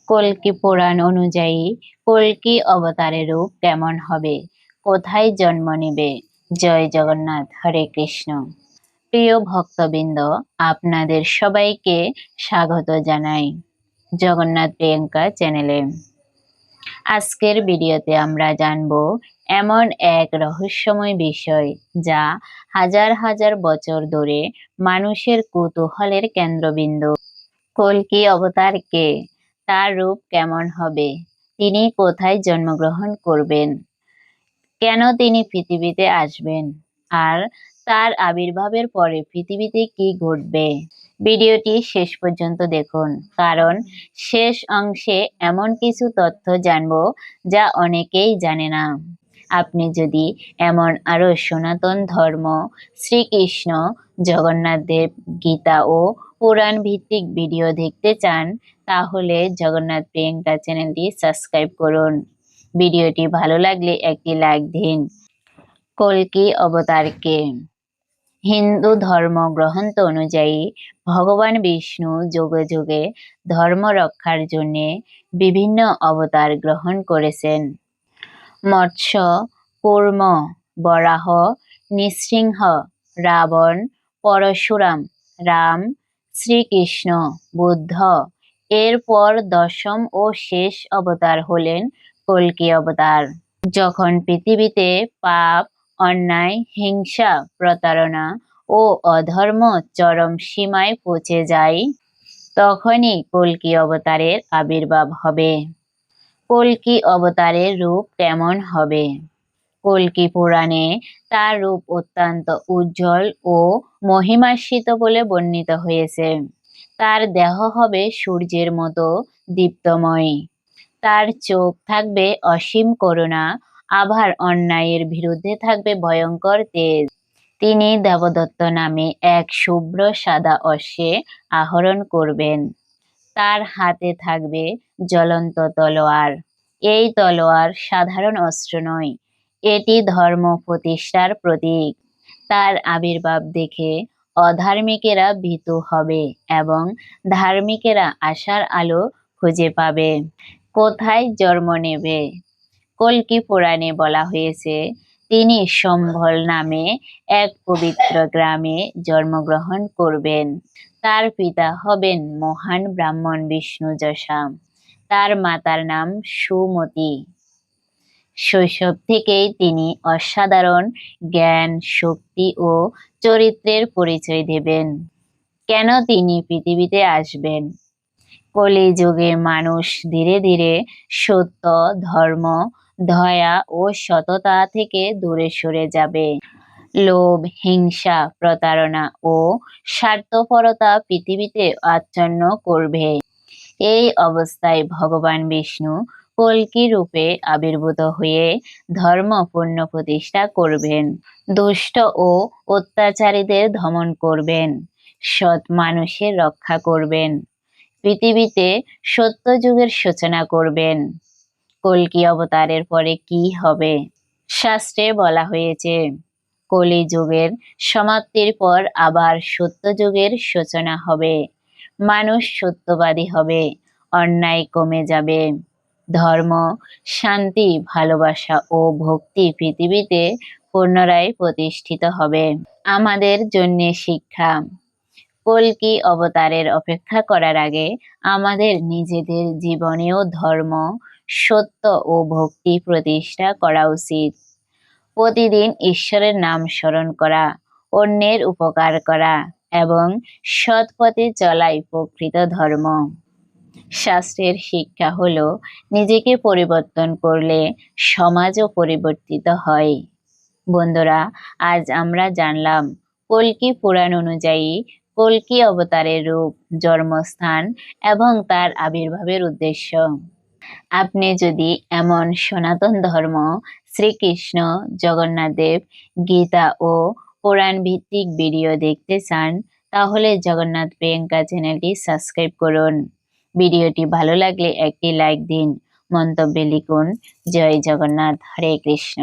কল্কি পুরাণ অনুযায়ী কল্কি অবতারের রূপ কেমন হবে, কোথায় জন্ম নেবে? জয় জগন্নাথ, হরে কৃষ্ণ। প্রিয় ভক্তবৃন্দ, আপনাদের সবাইকে স্বাগত জানাই জগন্নাথ প্রিয়াঙ্কা চ্যানেলে। আজকের ভিডিওতে আমরা জানব এমন এক রহস্যময় বিষয় যা হাজার হাজার বছর ধরে মানুষের কৌতূহলের কেন্দ্রবিন্দু। কল্কি অবতার কে? তার রূপ কেমন হবে? তিনি কোথায় জন্মগ্রহণ করবেন? কেন তিনি পৃথিবীতে আসবেন? আর তার আবির্ভাবের পরে পৃথিবীতে কি ঘটবে? ভিডিওটি শেষ পর্যন্ত দেখুন, কারণ শেষ অংশে এমন কিছু তথ্য জানব যা অনেকেই জানে না। আপনি যদি এমন আরো সনাতন ধর্ম, শ্রীকৃষ্ণ, জগন্নাথ দেব, গীতা ও পুরাণ ভিত্তিক ভিডিও দেখতে চান, তাহলে জগন্নাথ প্রিয়াঙ্কা চ্যানেলটি সাবস্ক্রাইব করুন। ভিডিওটি ভালো লাগলে একটি লাইক দিন। কল্কি অবতার কে? হিন্দু ধর্ম গ্রন্থ অনুযায়ী ভগবান বিষ্ণু যুগে যুগে ধর্ম রক্ষার জন্য বিভিন্ন অবতার গ্রহণ করেছেন। মৎস্য, কূর্ম, বরাহ, নৃসিংহ, রাবণ, পরশুরাম, রাম, শ্রীকৃষ্ণ, বুদ্ধ। এরপর দশম ও শেষ অবতার হলেন কল্কি অবতার। যখন পৃথিবীতে পাপ, অন্যায়, হিংসা, প্রতারণা ও অধর্ম চরম সীমায় পৌঁছে যায়, তখনই কল্কি অবতারের আবির্ভাব হবে। কল্কি অবতারের রূপ কেমন হবে? কল্কি পুরাণে তার রূপ অত্যন্ত উজ্জ্বল ও মহিমান্বিত বলে বর্ণিত হয়েছে। তার দেহ হবে সূর্যের মতো দীপ্তময়। তার চোখ থাকবে অসীম করুণা, আবার অন্যায়ের বিরুদ্ধে থাকবে ভয়ঙ্কর তেজ। তিনি দেবদত্ত নামে এক শুভ্র সাদা অশ্বে আরোহণ করবেন। তার হাতে থাকবে জ্বলন্ত তলোয়ার। এই তলোয়ার সাধারণ অস্ত্র নয়, এটি ধর্ম প্রতিষ্ঠার প্রতীক। তার আবির্ভাব দেখে অধার্মিকেরা ভীতু হবে এবং ধার্মিকেরা আশার আলো খুঁজে পাবে। কোথায় জন্ম নেবে? কল্কি পুরাণে বলা হয়েছে তিনি সম্বল নামে এক পবিত্র গ্রামে জন্মগ্রহণ করবেন। তার পিতা হবেন মহান ব্রাহ্মণ বিষ্ণু যশা। তার মাতার নাম সুমতি। শৈশব থেকেই তিনি অসাধারণ জ্ঞান, শক্তি ও চরিত্রের পরিচয় দেবেন। কেন তিনি পৃথিবীতে আসবেন? কলিযুগে মানুষ ধীরে ধীরে সত্য, ধর্ম, দয়া ও সততা থেকে দূরে সরে যাবে। লোভ, হিংসা, প্রতারণা ও স্বার্থপরতা পৃথিবীতে আচ্ছন্ন করবে। এই অবস্থায় ভগবান বিষ্ণু কল্কি রূপে আবির্ভূত হয়ে ধর্ম পুনঃপ্রতিষ্ঠা করবেন। দুষ্ট ও অত্যাচারীদের দমন করবেন। সৎ মানুষের রক্ষা করবেন। পৃথিবীতে সত্যযুগের সূচনা করবেন। কল্কি অবতারের পরে কি হবে? শাস্ত্রে বলা হয়েছে কলিযুগের সমাপ্তির পর আবার সত্যযুগের সূচনা হবে। মানুষ সত্যবাদী হবে, অন্যায় কমে যাবে, ধর্ম, শান্তি, ভালোবাসা ও ভক্তি পৃথিবীতে পুনরায় প্রতিষ্ঠিত হবে। আমাদের জন্য শিক্ষা: কল্কি অবতারের অপেক্ষা করার আগে আমাদের নিজেদের জীবনেও ধর্ম, সত্য ও ভক্তি প্রতিষ্ঠা করা উচিত। প্রতিদিন ঈশ্বরের নাম স্মরণ করা, অন্যের উপকার করা এবং সৎ পথে চলাই প্রকৃত ধর্ম। শাস্ত্রের শিক্ষা হলো নিজেকে পরিবর্তন করলে সমাজও পরিবর্তিত হয়। বন্ধুরা, আজ আমরা জানলাম কল্কি পুরাণ অনুযায়ী কল্কি অবতারের রূপ, জন্মস্থান এবং তার আবির্ভাবের উদ্দেশ্য। আপনি যদি এমন সনাতন ধর্ম, শ্রীকৃষ্ণ, জগন্নাথ দেব, গীতা ও পুরাণ ভিত্তিক ভিডিও দেখতে চান, তাহলে জগন্নাথ প্রিয়াঙ্কা চ্যানেলটি সাবস্ক্রাইব করুন। ভিডিওটি ভালো লাগলে একটি লাইক দিন, মন্তব্যে লিখুন জয় জগন্নাথ, হরে কৃষ্ণ।